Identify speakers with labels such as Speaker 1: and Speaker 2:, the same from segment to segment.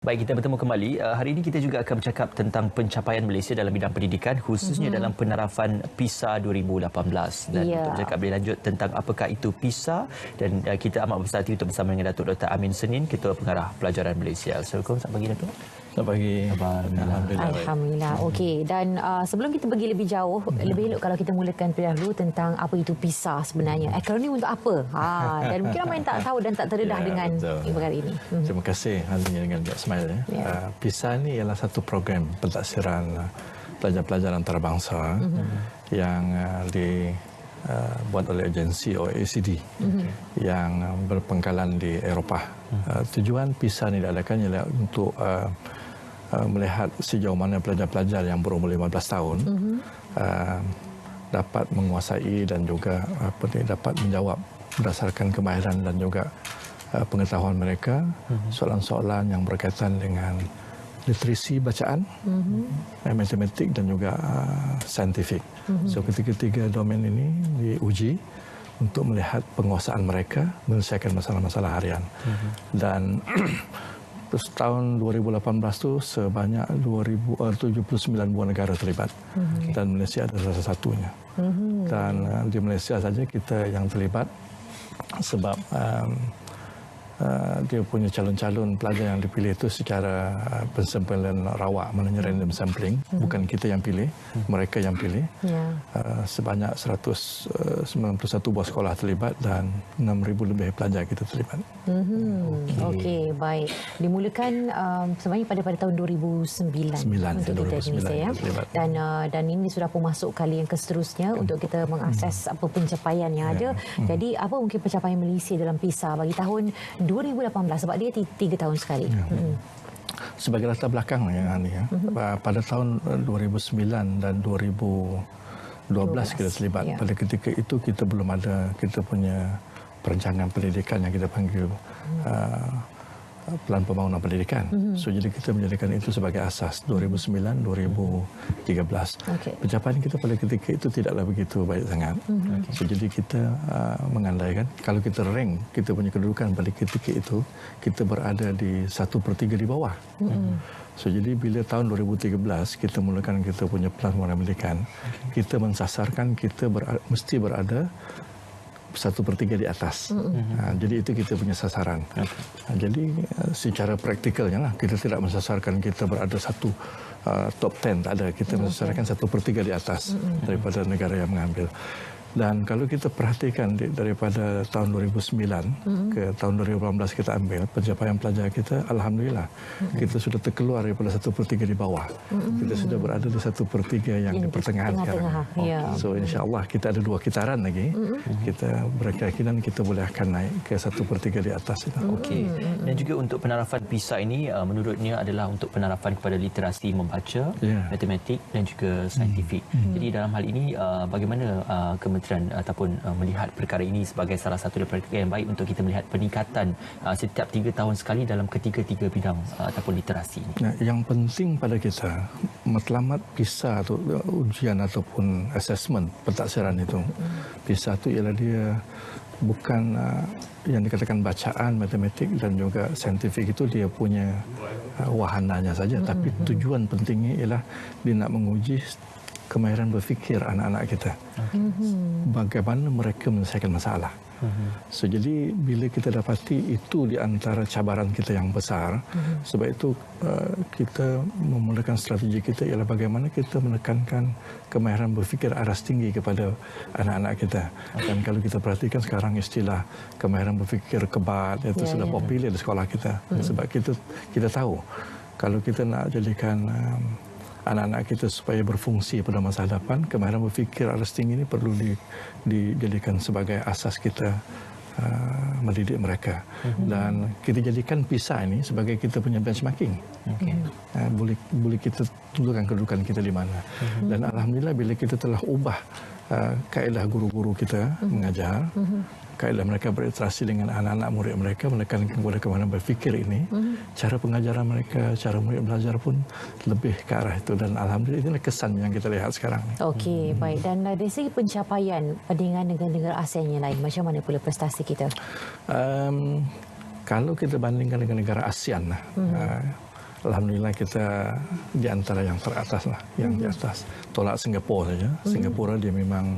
Speaker 1: Baik, kita bertemu kembali. Hari ini kita juga akan bercakap tentang pencapaian Malaysia dalam bidang pendidikan, khususnya dalam penerapan PISA 2018. Dan untuk bercakap lebih lanjut tentang apakah itu PISA, dan kita amat berhati untuk bersama dengan Datuk Dr. Amin Senin, Ketua Pengarah Pelajaran Malaysia. Assalamualaikum, selamat pagi Datuk.
Speaker 2: Selamat pagi.
Speaker 3: Alhamdulillah. Okey, dan sebelum kita pergi lebih jauh, lebih elok kalau kita mulakan terlebih dahulu tentang apa itu PISA sebenarnya. Akronim untuk apa? Dan mungkin ramai yang tak tahu dan tak terdedah dengan perkara ini.
Speaker 2: Terima kasih Hazmi dengan Jack Smile. PISA ini ialah satu program pentaksiran pelajar-pelajar antarabangsa yang dibuat oleh agensi OECD yang berpangkalan di Eropah. Tujuan PISA ini diadakan ialah untuk melihat sejauh mana pelajar-pelajar yang berumur 15 tahun dapat menguasai dan juga dapat menjawab berdasarkan kemahiran dan juga pengetahuan mereka soalan-soalan yang berkaitan dengan literasi bacaan, matematik dan juga saintifik. So ketiga-tiga domain ini diuji untuk melihat penguasaan mereka menyelesaikan masalah-masalah harian. Dan tahun 2018 itu sebanyak 79 buah negara terlibat dan Malaysia adalah salah satunya. Dan di Malaysia saja kita yang terlibat sebab dia punya calon-calon pelajar yang dipilih itu secara pensampaian rawak, maknanya random sampling, bukan kita yang pilih, mereka yang pilih. Sebanyak 191 buah sekolah terlibat dan 6,000 lebih pelajar kita terlibat.
Speaker 3: Okey, baik. Dimulakan sebenarnya pada tahun 2009 untuk kita Indonesia ya. Dan ini sudah pun masuk kali yang seterusnya untuk kita mengakses apa pencapaian yang ada. Jadi apa mungkin pencapaian Malaysia dalam PISA bagi tahun 2018 sebab dia 3 tahun sekali.
Speaker 2: Sebagai latar belakang pada tahun 2009 dan 2012 kita terlibat. Pada ketika itu kita belum ada kita punya perencanaan pendidikan yang kita panggil Pelan Pembangunan Pendidikan. So jadi kita menjadikan itu sebagai asas 2009-2013. Pencapaian kita pada ketika itu tidaklah begitu baik sangat. So jadi kita mengandaikan kalau kita rank kita punya kedudukan pada ketika itu kita berada di 1/3 di bawah. So jadi bila tahun 2013 kita mulakan kita punya Pelan Pembangunan Pendidikan, kita mensasarkan kita mesti berada 1/3 di atas. Jadi itu kita punya sasaran. Jadi secara praktikalnya lah, kita tidak mensasarkan kita berada top 10, tak ada. Kita mensasarkan 1/3 di atas daripada negara yang mengambil. Dan kalau kita perhatikan daripada tahun 2009 ke tahun 2018 kita ambil pencapaian pelajar kita, alhamdulillah kita sudah terkeluar daripada 1/3 di bawah. Kita sudah berada di 1/3 yang di pertengahan sekarang. So insya-Allah kita ada 2 kitaran lagi. Kita berkeyakinan kita boleh akan naik ke 1/3 di atas itu.
Speaker 1: Okey. Dan juga untuk penerapan PISA ini menurutnya adalah untuk penerapan kepada literasi membaca, matematik dan juga saintifik. Jadi dalam hal ini bagaimana kementerian ataupun melihat perkara ini sebagai salah satu daripada yang baik untuk kita melihat peningkatan setiap 3 tahun sekali dalam ketiga-tiga bidang ataupun literasi ini.
Speaker 2: Yang penting pada kita matlamat PISA atau ujian ataupun assessment pentaksiran itu. PISA itu ialah dia bukan yang dikatakan bacaan, matematik dan juga saintifik itu dia punya wahananya saja, tapi tujuan pentingnya ialah dia nak menguji kemahiran berfikir anak-anak kita. Bagaimana mereka menyelesaikan masalah. So, jadi bila kita dapati itu di antara cabaran kita yang besar, sebab itu kita memulakan strategi kita ialah bagaimana kita menekankan kemahiran berfikir aras tinggi kepada anak-anak kita. Dan kalau kita perhatikan sekarang istilah kemahiran berfikir kebat itu sudah popular di sekolah kita. Sebab kita tahu kalau kita nak jadikan anak-anak kita supaya berfungsi pada masa hadapan, kemahiran berfikir aras tinggi ini perlu dijadikan sebagai asas kita mendidik mereka. Dan kita jadikan PISA ini sebagai kita punya benchmarking. Boleh kita tentukan kedudukan kita di mana. Dan alhamdulillah bila kita telah ubah kaedah guru-guru kita mengajar, kaedah mereka berinteraksi dengan anak-anak murid mereka, menekankan kepada kemana berfikir ini, cara pengajaran mereka, cara murid belajar pun lebih ke arah itu. Dan alhamdulillah inilah kesan yang kita lihat sekarang.
Speaker 3: Okey, baik. Dan dari segi pencapaian dengan negara-negara ASEAN yang lain, macam mana pula prestasi kita?
Speaker 2: Kalau kita bandingkan dengan negara ASEAN, alhamdulillah kita di antara yang teratas lah, yang di atas. Tolak Singapura saja. Singapura dia memang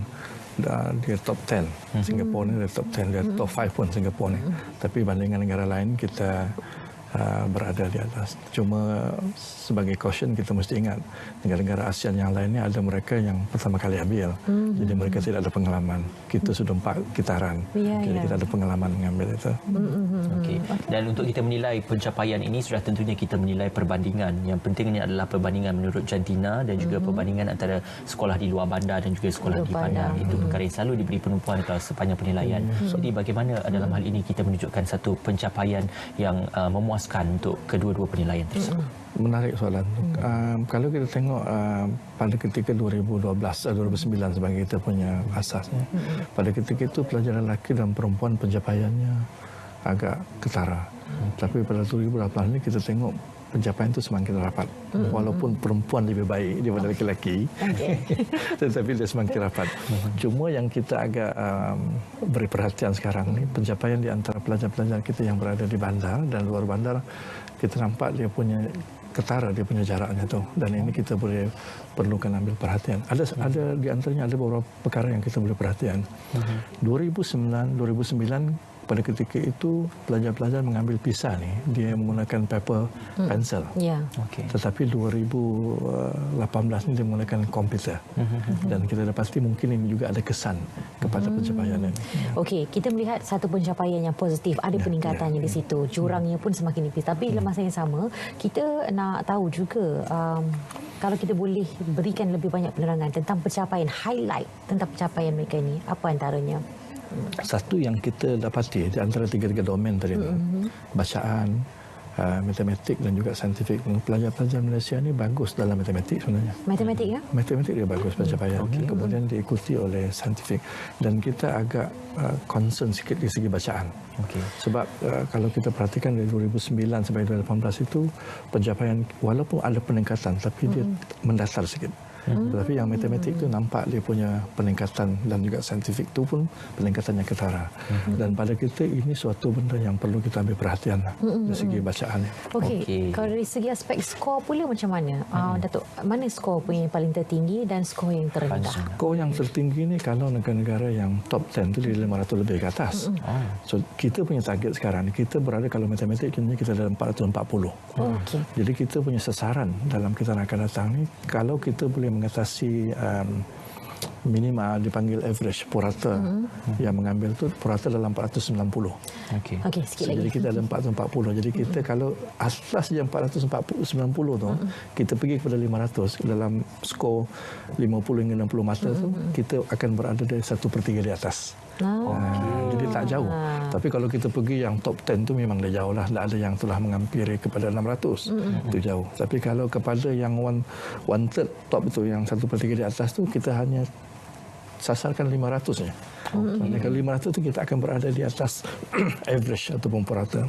Speaker 2: dia top 10. Singapura ni dia top 10, dia top 5 pun Singapura ni. Tapi bandingan negara lain kita berada di atas. Cuma sebagai caution kita mesti ingat negara-negara ASEAN yang lainnya ada mereka yang pertama kali ambil. Jadi mereka tidak ada pengalaman. Kita sudah 4 kitaran. Jadi kita ada pengalaman mengambil itu.
Speaker 1: Okey. Dan untuk kita menilai pencapaian ini sudah tentunya kita menilai perbandingan. Yang penting ini adalah perbandingan menurut jantina dan juga perbandingan antara sekolah di luar bandar dan juga sekolah di bandar. Itu perkara yang selalu diberi penumpuan sepanjang penilaian. Jadi bagaimana dalam hal ini kita menunjukkan satu pencapaian yang memuaskan untuk kedua-dua penilaian tersebut?
Speaker 2: Menarik soalan. Kalau kita tengok pada ketika 2009 sebagai kita punya asasnya, pada ketika itu pelajar lelaki dan perempuan pencapaiannya agak ketara. Tapi pada 2018 ini kita tengok pencapaian itu semakin rapat. Walaupun perempuan lebih baik daripada lelaki, tetapi dia semakin rapat. Cuma yang kita agak beri perhatian sekarang ni, pencapaian di antara pelajar-pelajar kita yang berada di bandar dan luar bandar, kita nampak dia punya ketara, dia punya jaraknya tu. Dan ini kita perlukan ambil perhatian. Ada di antaranya ada beberapa perkara yang kita boleh perhatian. 2009 pada ketika itu pelajar-pelajar mengambil PISA ni, dia menggunakan paper pencil. Tetapi 2018 ni dia menggunakan komputer. Dan kita dapati mungkin ini juga ada kesan kepada pencapaian ini.
Speaker 3: Okey, kita melihat satu pencapaian yang positif, ada peningkatannya di situ. Jurangnya pun semakin nipis. Tapi dalam masa yang sama, kita nak tahu juga kalau kita boleh berikan lebih banyak penerangan tentang pencapaian, highlight tentang pencapaian mereka ini, apa antaranya?
Speaker 2: Satu yang kita dapati di antara tiga-tiga domen tadi, bacaan, matematik dan juga saintifik. Pelajar-pelajar Malaysia ni bagus dalam matematik sebenarnya.
Speaker 3: Matematik ya?
Speaker 2: Matematik dia bagus pencapaian. Kemudian diikuti oleh saintifik. Dan kita agak concern sikit di segi bacaan. Sebab kalau kita perhatikan dari 2009 sampai 2018 itu pencapaian walaupun ada peningkatan tapi dia mendatar sikit. Tetapi yang matematik itu nampak dia punya peningkatan dan juga saintifik itu pun peningkatannya ketara. Dan pada kita ini suatu benda yang perlu kita ambil perhatian dari segi bacaan.
Speaker 3: Okey. Kalau dari segi aspek skor pula macam mana? Datuk, mana skor pun yang paling tertinggi dan skor yang terendah?
Speaker 2: Skor yang tertinggi ni kalau negara-negara yang top 10 tu di 500 lebih ke atas. So kita punya target sekarang kita berada kalau matematik kita dalam 440. Jadi kita punya sasaran dalam kita akan datang ni kalau kita boleh mengatasi minimal dipanggil average purata yang mengambil tu purata dalam 490.
Speaker 3: Sikit lagi.
Speaker 2: Jadi kita ada 440. Jadi kita kalau atas yang 490 tu kita pergi kepada 500 dalam skor 50 hingga 60 mata tu kita akan berada di 1/3 di atas. Jadi tak jauh. Tapi kalau kita pergi yang top 10 tu memang dah jauh lah. Tak ada yang telah menghampiri kepada 600. Itu jauh. Tapi kalau kepada yang one third top tu yang 1/3 di atas tu kita hanya sasarkan 500 saja. Kalau 500 tu kita akan berada di atas average ataupun purata.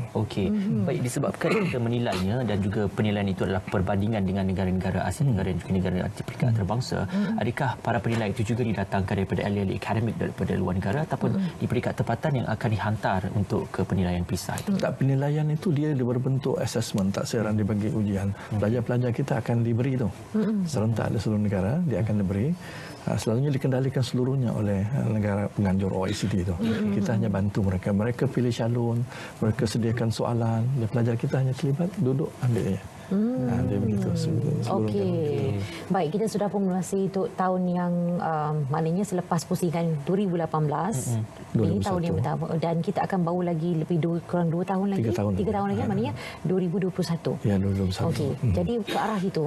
Speaker 1: Baik, disebabkan kita menilainya dan juga penilaian itu adalah perbandingan dengan negara-negara ASEAN dan juga negara di peringkat antarabangsa. Adakah para penilai itu juga didatangkan daripada ahli-ahli akademik daripada luar negara ataupun di peringkat tempatan yang akan dihantar untuk ke penilaian PISA itu?
Speaker 2: Tak, penilaian itu dia berbentuk assessment, tak sekarang dibagi ujian. Pelajar-pelajar kita akan diberi itu serentak di seluruh negara, dia akan diberi. Selalunya dikendalikan seluruhnya oleh negara penganjur OECD itu. Kita hanya bantu mereka. Mereka pilih calon, mereka sediakan soalan. Dan pelajar kita hanya terlibat, duduk, ambil je. Dia begitu.
Speaker 3: Okey. Baik, kita sudah pun memasuki tahun yang maknanya selepas pusingan 2018. Ini tahun yang pertama dan kita akan bawa lagi lebih kurang 2 tahun lagi. 3 tahun lagi maknanya 2021.
Speaker 2: Ya, 2021.
Speaker 3: Okey. Jadi ke arah itu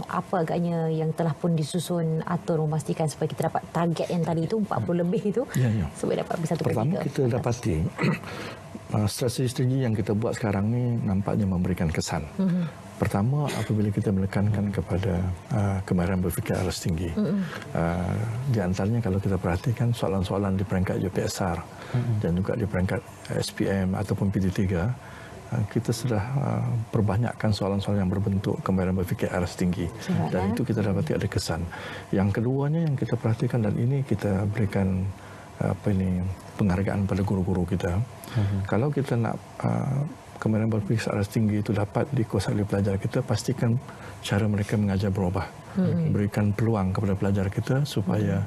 Speaker 3: apa agaknya yang telah pun disusun atur memastikan supaya kita dapat target yang tadi itu 40 lebih itu supaya dapat bisa
Speaker 2: Pertama kita dapati strategi-strategi yang kita buat sekarang ni nampaknya memberikan kesan. Pertama, apabila kita menekankan kepada kemahiran berfikir aras tinggi. Di antaranya kalau kita perhatikan soalan-soalan di peringkat UPSR dan juga di peringkat SPM ataupun PD3, kita sudah perbanyakkan soalan-soalan yang berbentuk kemahiran berfikir aras tinggi. Dan itu kita dapati ada kesan. Yang keduanya yang kita perhatikan dan ini kita berikan penghargaan pada guru-guru kita. Kalau kita nak kemahiran berfikir secara tinggi itu dapat dikuasai oleh pelajar kita, pastikan cara mereka mengajar berubah. Berikan peluang kepada pelajar kita supaya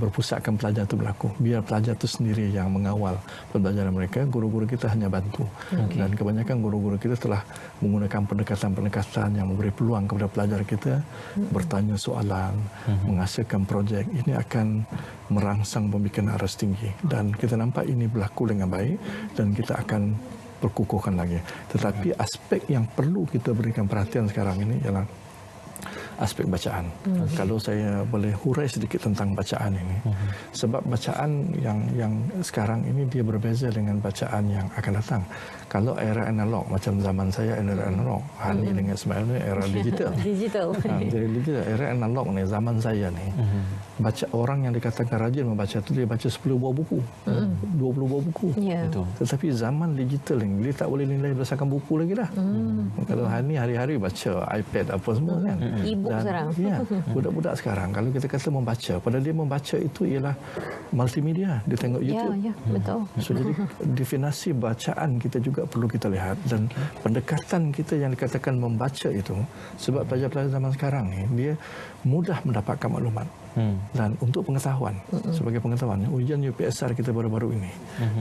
Speaker 2: berpusatkan pelajar itu berlaku. Biar pelajar itu sendiri yang mengawal pembelajaran mereka, guru-guru kita hanya bantu. Dan kebanyakan guru-guru kita telah menggunakan pendekatan-pendekatan yang memberi peluang kepada pelajar kita bertanya soalan, menghasilkan projek. Ini akan merangsang pemikiran aras tinggi. Dan kita nampak ini berlaku dengan baik dan kita akan perkukuhkan lagi. Tetapi aspek yang perlu kita berikan perhatian sekarang ini ialah aspek bacaan. Kalau saya boleh hurai sedikit tentang bacaan ini. Sebab bacaan yang sekarang ini dia berbeza dengan bacaan yang akan datang. Kalau era analog, macam zaman saya era analog, Hani dengan Ismail ni era digital. Jadi digital, era analog ni zaman saya ni. Baca orang yang dikatakan rajin membaca itu dia baca 10 buah buku, 20 buah buku.
Speaker 3: Betul.
Speaker 2: Tetapi zaman digital ni dia tak boleh nilai berdasarkan buku lagi dah. Kalau Hani hari-hari baca iPad apa semua kan.
Speaker 3: E-book sekarang.
Speaker 2: Ya, budak-budak sekarang kalau kita kata membaca, pada dia membaca itu ialah multimedia, dia tengok YouTube.
Speaker 3: Ya, betul.
Speaker 2: So, jadi definisi bacaan kita juga perlu kita lihat dan pendekatan kita yang dikatakan membaca itu, sebab pelajar-pelajar zaman sekarang ni dia mudah mendapatkan maklumat. Dan untuk pengetahuan, sebagai pengetahuan, ujian UPSR kita baru-baru ini,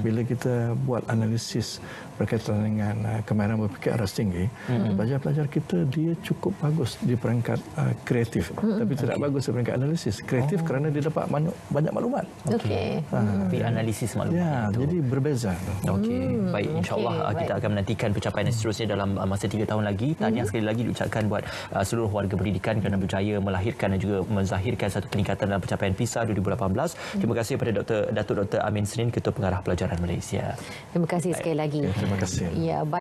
Speaker 2: bila kita buat analisis berkaitan dengan kemahiran berfikir aras tinggi, pelajar-pelajar kita dia cukup bagus di peringkat kreatif, tapi tidak bagus di peringkat analisis. Kreatif kerana dia dapat banyak maklumat.
Speaker 1: Tapi analisis maklumat
Speaker 2: ya, itu jadi berbeza.
Speaker 1: Baik, insyaAllah kita akan menantikan pencapaian seterusnya dalam masa 3 tahun lagi. Tahniah sekali lagi diucapkan buat seluruh warga pendidikan kerana berjaya melahirkan dan juga menzahirkan satu peningkatan dalam pencapaian PISA 2018. Terima kasih kepada Datuk Dr. Amin Serin, Ketua Pengarah Pelajaran Malaysia.
Speaker 3: Terima kasih sekali lagi.
Speaker 2: Terima kasih.
Speaker 3: Ya,